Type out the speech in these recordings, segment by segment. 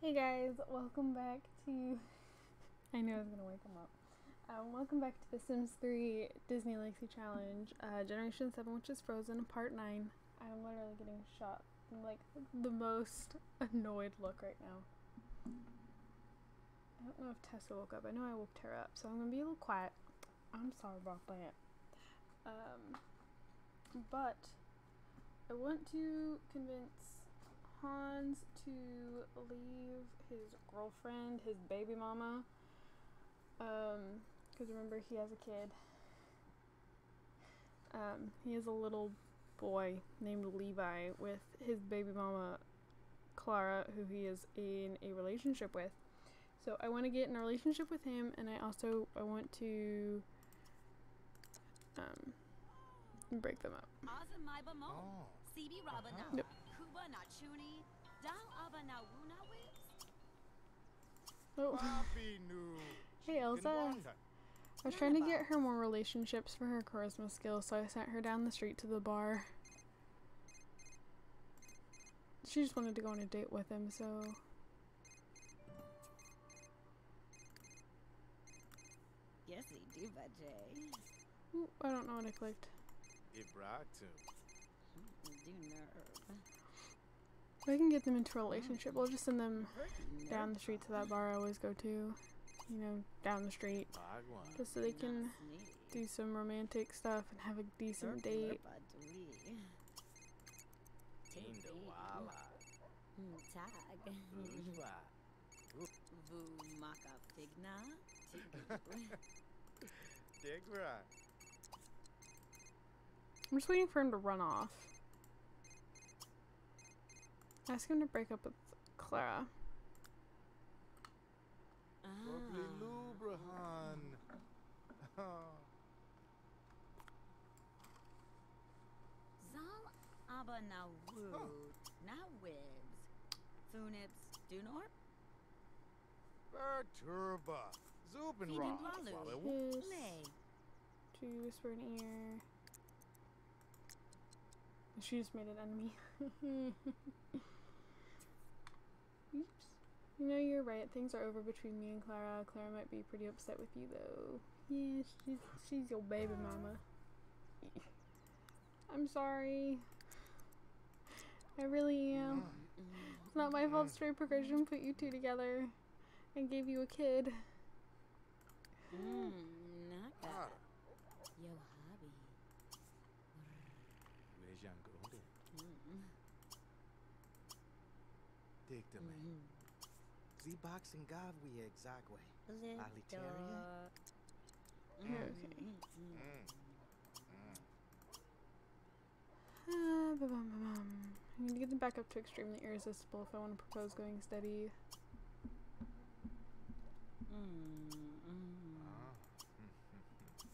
Hey guys, welcome back to. I knew I was gonna wake them up. Welcome back to the Sims 3 Disney Legacy Challenge, Generation 7, which is Frozen, Part 9. I'm literally getting shot in like the most annoyed look right now. I don't know if Tessa woke up. I know I woke Tara up, so I'm gonna be a little quiet. I'm sorry about that. But I want to convince Hans to leave his girlfriend, his baby mama, because remember he has a kid. He has a little boy named Levi with his baby mama Clara, who he is in a relationship with. So I want to get in a relationship with him, and I want to break them up. Nope. Oh. Hey Elsa. I was trying to get her more relationships for her charisma skills, so I sent her down the street to the bar. She just wanted to go on a date with him, so... Yes, he do, Jay. Ooh, I don't know what I clicked. If I can get them into a relationship, we'll just send them down the street to that bar I always go to. You know, down the street. Just so they can do some romantic stuff and have a decent date. I'm just waiting for him to run off. Ask him to break up with Clara. Aber na wood, na wibs. Funits dunor? Turba. Zubenra. Kiss. To whisper in ear. She just made an enemy. Oops. You know, you're right. Things are over between me and Clara. Clara might be pretty upset with you, though. Yeah, she's your baby mama. I'm sorry. I really am. It's not my fault straight progression put you two together and gave you a kid. Naka. Yo hobby. Dictame. Z-box and Gavwi exactly. Alitaria? Okay. I need to get them back up to extremely irresistible if I want to propose going steady.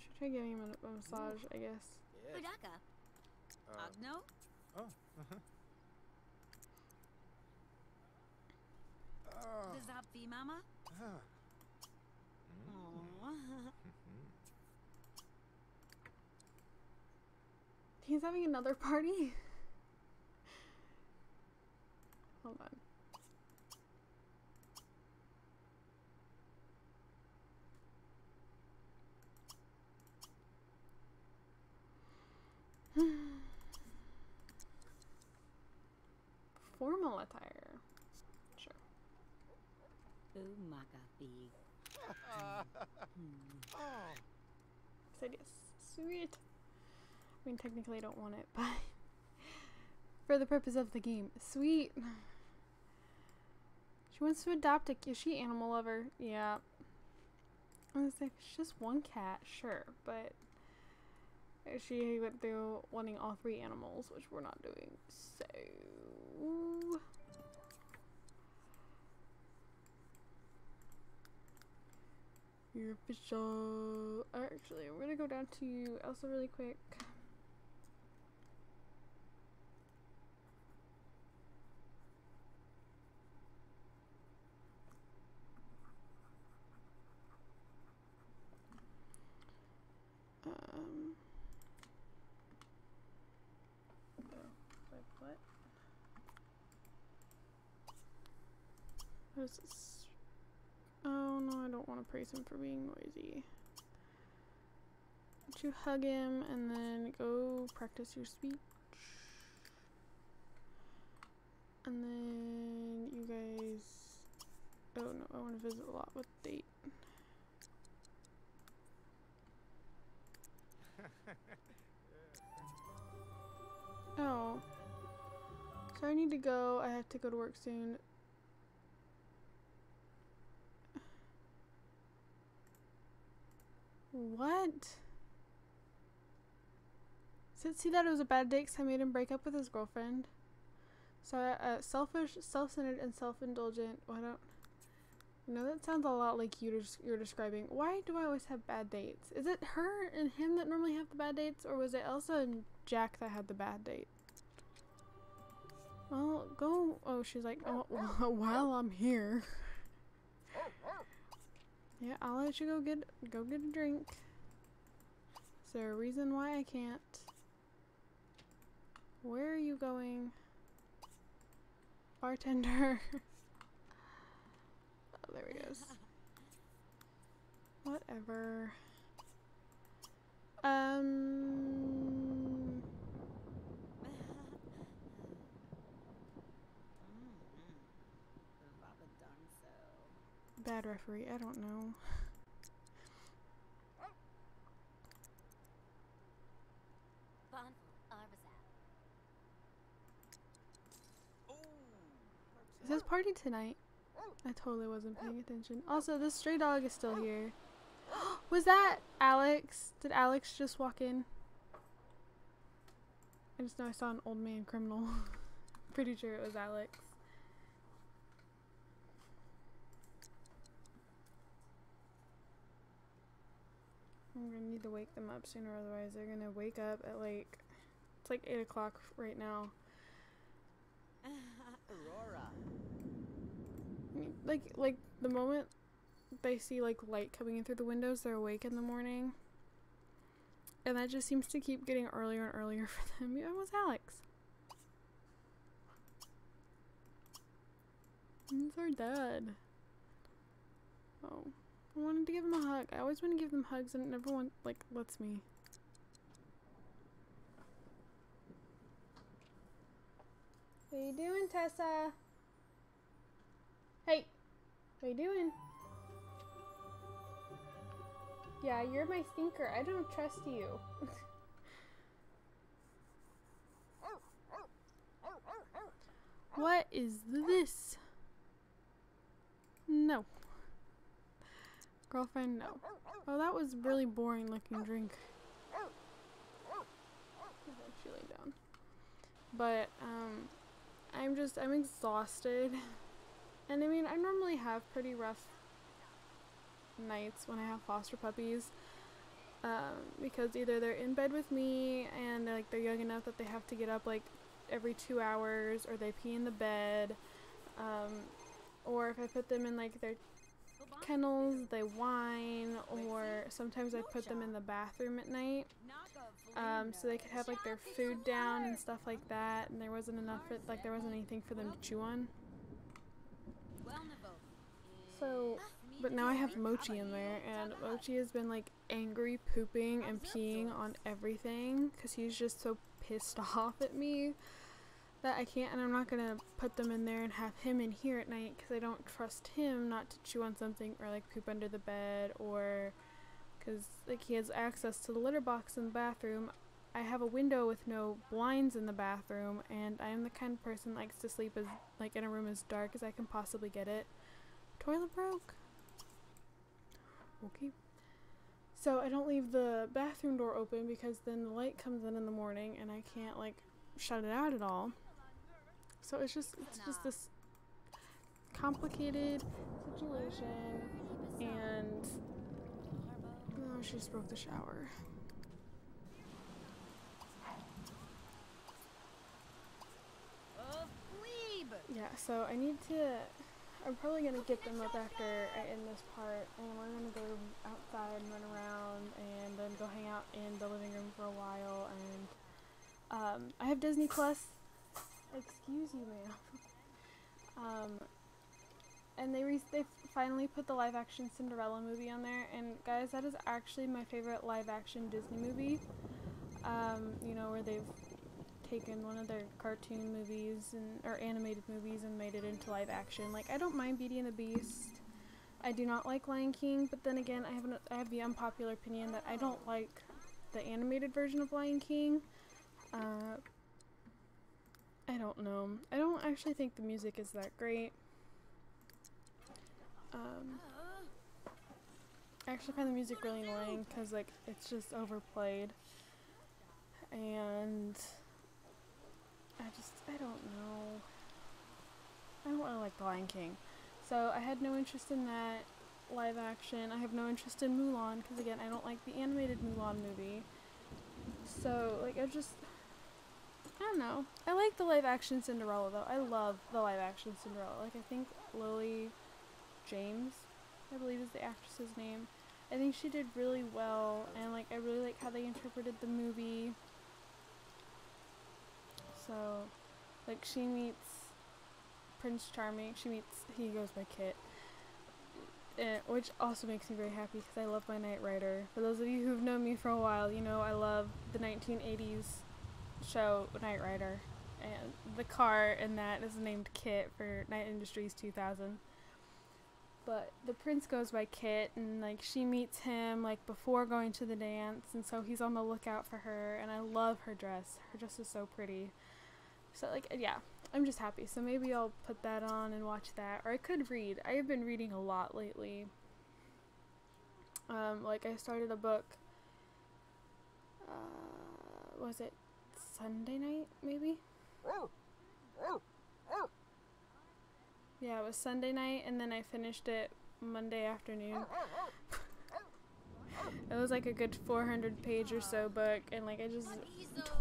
Should try giving him a massage, I guess. Budaka. Agno? Does that be mama? He's having another party? Hold on. Formal attire. Sure. Ooh, maka big. Said yes. Sweet. I mean, technically I don't want it, but for the purpose of the game. Sweet. She wants to adopt a... Is she animal lover? Yeah. I was like, it's just one cat, sure, but she went through wanting all three animals, which we're not doing, so... You're official. Actually, I'm gonna go down to Elsa really quick. Like what? What is this? Oh no, I don't want to praise him for being noisy. Would you hug him and then go practice your speech? And then you guys... Oh no, I want to visit a lot with Date. Oh. So I need to go. I have to go to work soon. What? See that it was a bad date because I made him break up with his girlfriend. So, selfish, self-centered, and self-indulgent. Why don't... You know, that sounds a lot like you're describing. Why do I always have bad dates? Is it her and him that normally have the bad dates? Or was it Elsa and Jack that had the bad date? Well, go... Oh, she's like, oh, while I'm here. Yeah, I'll let you go get a drink. Is there a reason why I can't? Where are you going? Bartender. Oh, there he goes. Whatever. Bad referee, I don't know. Is this party tonight? I totally wasn't paying attention. Also, this stray dog is still here. Was that Alex? Did Alex just walk in? I just know I saw an old man criminal. Pretty sure it was Alex. I'm gonna need to wake them up sooner, otherwise they're gonna wake up at like... It's like 8 o'clock right now. Aurora. Like the moment they see like light coming in through the windows, they're awake in the morning. And that just seems to keep getting earlier and earlier for them. Yeah, it was Alex. It's our dad. Oh. I wanted to give him a hug. I always want to give them hugs and everyone like lets me. What are you doing, Tessa? Hey, what are you doing? Yeah, you're my stinker. I don't trust you. What is this? No. Girlfriend, no. Oh, that was really boring looking drink. She lay down. But, I'm exhausted. And I mean, I normally have pretty rough nights when I have foster puppies. Because either they're in bed with me and they're young enough that they have to get up like every 2 hours, or they pee in the bed. Or if I put them in like their kennels, they whine, or sometimes I put them in the bathroom at night. So they could have like their food down and stuff like that, and there wasn't anything for them to chew on. So, but now I have Mochi in there, and Mochi has been like angry pooping and peeing on everything because he's just so pissed off at me that I can't, and I'm not gonna put them in there and have him in here at night because I don't trust him not to chew on something or like poop under the bed, or because like he has access to the litter box in the bathroom. I have a window with no blinds in the bathroom, and I am the kind of person that likes to sleep as like in a room as dark as I can possibly get it. Toilet broke. Okay. So I don't leave the bathroom door open because then the light comes in the morning and I can't like shut it out at all. So it's just this complicated situation, and oh, she just broke the shower. Yeah, so I need to, I'm probably going to get them up after I end this part, and we're going to go outside and run around and then go hang out in the living room for a while. And I have Disney Plus. Excuse you, ma'am. and they finally put the live action Cinderella movie on there, and guys, that is actually my favorite live action Disney movie. You know, where they've taken one of their cartoon movies or animated movies and made it into live action. Like, I don't mind Beauty and the Beast. I do not like Lion King, but then again, I have the unpopular opinion that I don't like the animated version of Lion King. I don't know. I don't actually think the music is that great. I actually find the music really annoying because, like, it's just overplayed. And I don't know. I don't really like The Lion King. So I had no interest in that live action. I have no interest in Mulan because, again, I don't like the animated Mulan movie. So, like, I don't know. I like the live action Cinderella, though. I love the live action Cinderella. Like, I think Lily James, I believe is the actress's name. I think she did really well, and, like, I really like how they interpreted the movie. So, like, she meets Prince Charming. He goes by Kit. Which also makes me very happy because I love my Knight Rider. For those of you who've known me for a while, you know I love the 1980s show Knight Rider. And the car in that is named Kit for Knight Industries 2000. But the prince goes by Kit, and, like, she meets him, like, before going to the dance, and so he's on the lookout for her, and I love her dress. Her dress is so pretty. So, like, yeah, I'm just happy. So maybe I'll put that on and watch that. Or I could read. I have been reading a lot lately. Like, I started a book, was it Sunday night, maybe? Yeah, it was Sunday night, and then I finished it Monday afternoon. It was like a good 400-page or so book, and, like, I just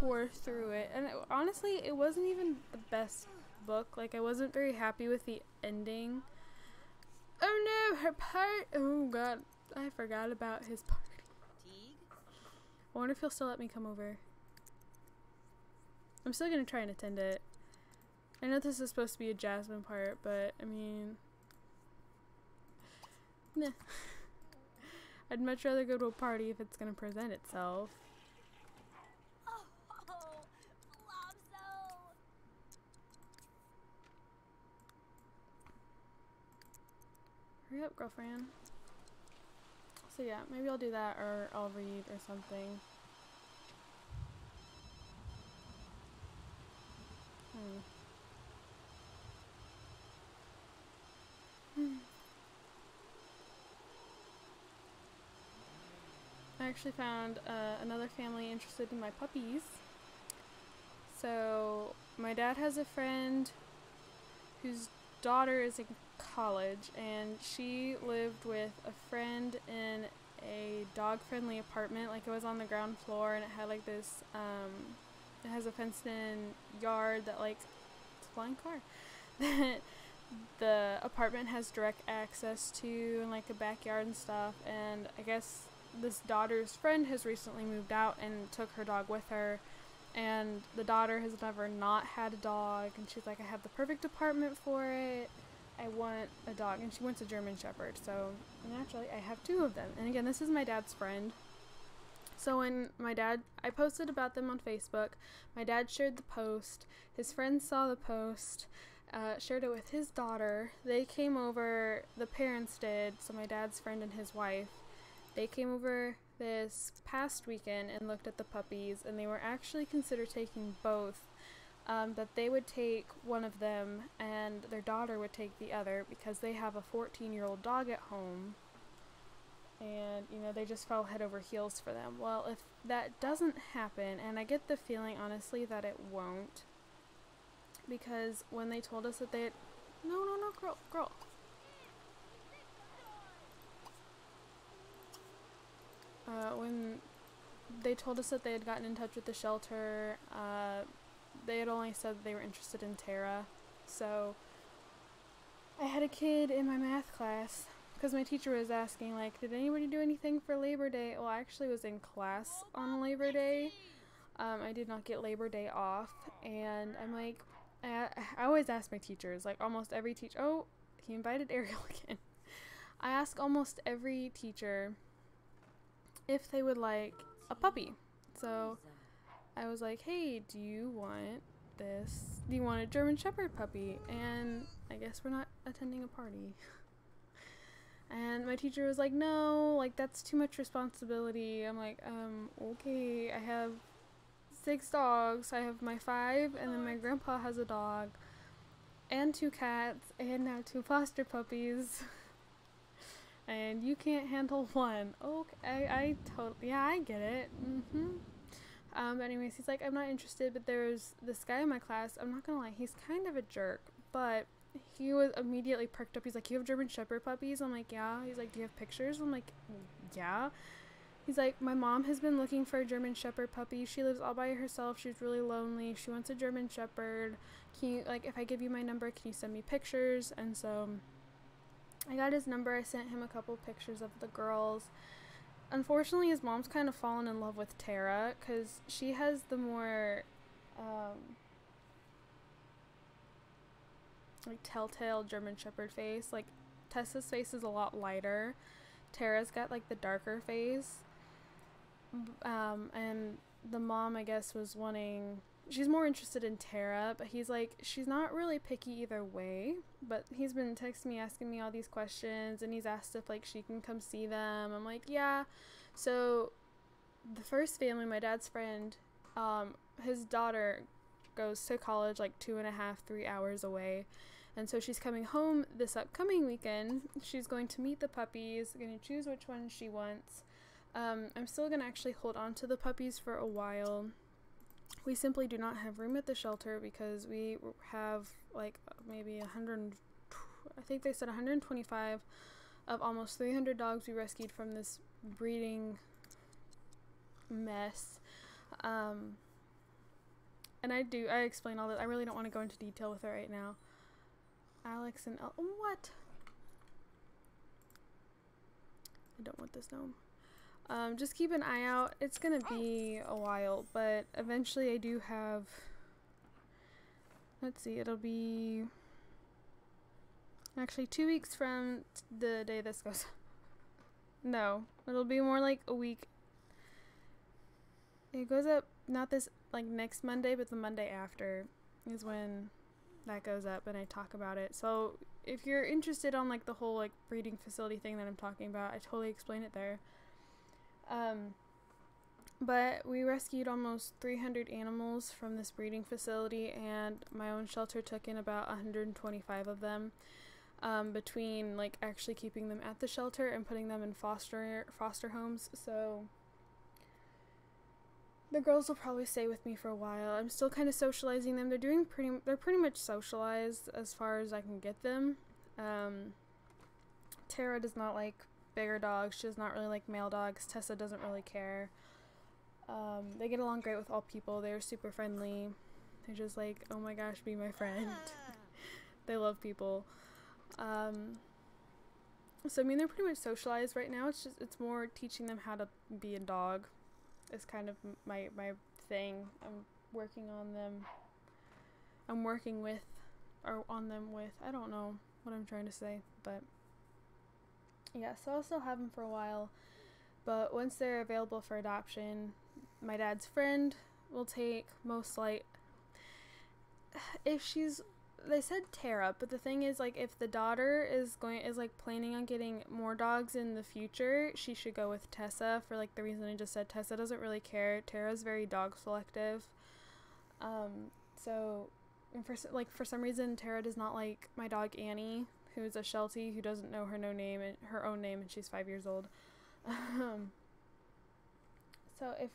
tore through it. And honestly, it wasn't even the best book. Like, I wasn't very happy with the ending. Oh no, her part. Oh god, I forgot about his party. I wonder if he'll still let me come over. I'm still gonna try and attend it. I know this is supposed to be a Jasmine part, but I mean, nah. I'd much rather go to a party if it's gonna present itself. Hurry up, girlfriend. So yeah, maybe I'll do that, or I'll read or something. I actually found another family interested in my puppies. So my dad has a friend whose daughter is in college, and she lived with a friend in a dog-friendly apartment. Like, it was on the ground floor, and it had, like, this, it has a fenced-in yard that, like, it's a flying car, that the apartment has direct access to, and, like, a backyard and stuff. And I guess this daughter's friend has recently moved out and took her dog with her, and the daughter has never not had a dog, and she's like, I have the perfect apartment for it, I want a dog. And she wants a German Shepherd, so naturally I have two of them. And again, this is my dad's friend. So when I posted about them on Facebook, my dad shared the post, his friends saw the post, shared it with his daughter. They came over, the parents did, so my dad's friend and his wife, they came over this past weekend and looked at the puppies, and they were actually consider taking both. That they would take one of them and their daughter would take the other because they have a 14-year-old dog at home, and, you know, they just fell head over heels for them. Well, if that doesn't happen, and I get the feeling, honestly, that it won't, because when they told us that they had, no, girl. When they told us that they had gotten in touch with the shelter, they had only said that they were interested in Tara. So I had a kid in my math class, because my teacher was asking, like, did anybody do anything for Labor Day? Well, I actually was in class on Labor Day. I did not get Labor Day off, and I'm like, I always ask my teachers, like, almost every teacher, oh, He invited Ariel again. I ask almost every teacher if they would like a puppy. So I was like, hey, do you want this? Do you want a German Shepherd puppy? And I guess we're not attending a party. And my teacher was like, no, like that's too much responsibility. I'm like, okay, I have 6 dogs. I have my 5, and then my grandpa has a dog, and 2 cats, and now 2 foster puppies. And you can't handle 1. Okay, I totally, yeah, I get it. But anyways, he's like, I'm not interested, but there's this guy in my class, I'm not gonna lie, he's kind of a jerk, but he was immediately perked up. He's like, you have German Shepherd puppies? I'm like, yeah. He's like, do you have pictures? I'm like, yeah. He's like, my mom has been looking for a German Shepherd puppy. She lives all by herself. She's really lonely. She wants a German Shepherd. Can you, like, if I give you my number, can you send me pictures? And so I got his number. I sent him a couple pictures of the girls. Unfortunately, his mom's kind of fallen in love with Tara because she has the more like telltale German Shepherd face. Like Tessa's face is a lot lighter. Tara's got like the darker face. And the mom, I guess, was wanting, she's more interested in Tara, but he's like, she's not really picky either way, but he's been texting me asking me all these questions, and he's asked if like she can come see them. I'm like, yeah. So the first family, my dad's friend, his daughter goes to college like 2.5, 3 hours away. And so she's coming home this upcoming weekend. She's going to meet the puppies, going to choose which one she wants. I'm still going to actually hold on to the puppies for a while. We simply do not have room at the shelter because we have like maybe 100, I think they said 125 of almost 300 dogs we rescued from this breeding mess. And I explain all that. I really don't want to go into detail with it right now. Alex and what? I don't want this gnome. Just keep an eye out. It's gonna be a while, but eventually I do have, let's see, it'll be actually 2 weeks from the day this goes. No, it'll be more like a week. It goes up not this like next Monday, but the Monday after is when that goes up and I talk about it. So if you're interested on like the whole like breeding facility thing that I'm talking about, I totally explain it there. But we rescued almost 300 animals from this breeding facility, and my own shelter took in about 125 of them, between like actually keeping them at the shelter and putting them in foster homes. So the girls will probably stay with me for a while. I'm still kind of socializing them. They're pretty much socialized as far as I can get them. Tara does not like bigger dogs. She does not really like male dogs. Tessa doesn't really care. They get along great with all people. They're super friendly. They're just like, oh my gosh, be my friend. They love people. So I mean, they're pretty much socialized right now. It's more teaching them how to be a dog. Is kind of my thing. I'm working on them. I'm working with, or on them with, I don't know what I'm trying to say, but yeah, so I'll still have them for a while, but once they're available for adoption, my dad's friend will take most like, they said Tara, but the thing is, like, if the daughter is like planning on getting more dogs in the future, she should go with Tessa for like the reason I just said. Tessa doesn't really care. Tara's very dog selective. So for some reason Tara does not like my dog Annie, who's a Sheltie who doesn't know her own name, and she's 5 years old. So if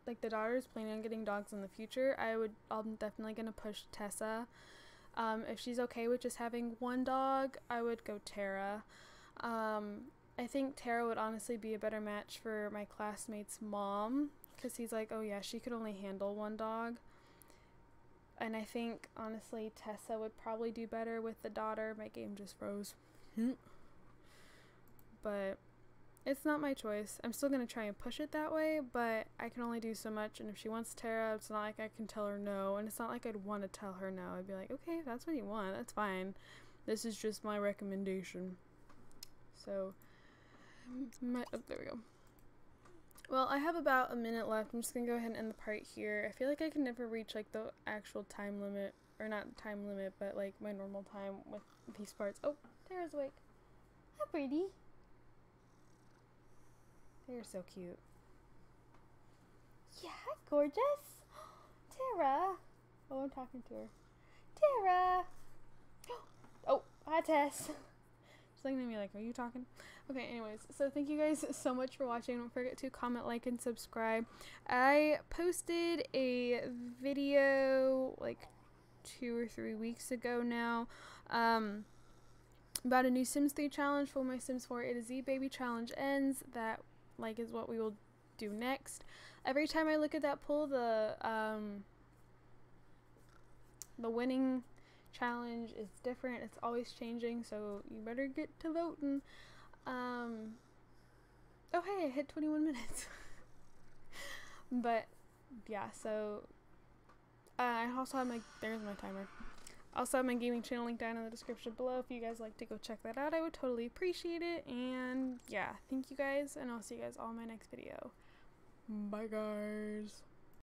like the daughter is planning on getting dogs in the future, I'm definitely gonna push Tessa. If she's okay with just having one dog, I would go Tara. I think Tara would honestly be a better match for my classmate's mom, because he's like, oh yeah, she could only handle one dog. And I think, honestly, Tessa would probably do better with the daughter. My game just froze. But it's not my choice. I'm still going to try and push it that way, but I can only do so much. And if she wants Tara, it's not like I can tell her no. And it's not like I'd want to tell her no. I'd be like, okay, if that's what you want, that's fine. This is just my recommendation. So, oh, there we go. Well, I have about a minute left. I'm just gonna go ahead and end the part here. I feel like I can never reach like the actual time limit, or not time limit, but like my normal time with these parts. Oh, Tara's awake. Hi, Brady. They're so cute. Yeah, hi, gorgeous. Tara. Oh, I'm talking to her. Tara. Oh, hi, Tess. She's looking at me like, are you talking? Okay, anyways, so thank you guys so much for watching. Don't forget to comment, like, and subscribe. I posted a video like 2 or 3 weeks ago now about a new Sims 3 challenge for my Sims 4 A to Z Baby challenge ends. That like is what we will do next. Every time I look at that poll, the winning challenge is different. It's always changing, so you better get to voting. Oh hey, I hit 21 minutes. But yeah, so I also have there's my timer. I also have my gaming channel linked down in the description below if you guys like to go check that out. I would totally appreciate it. And yeah, thank you guys, and I'll see you guys all in my next video. Bye guys.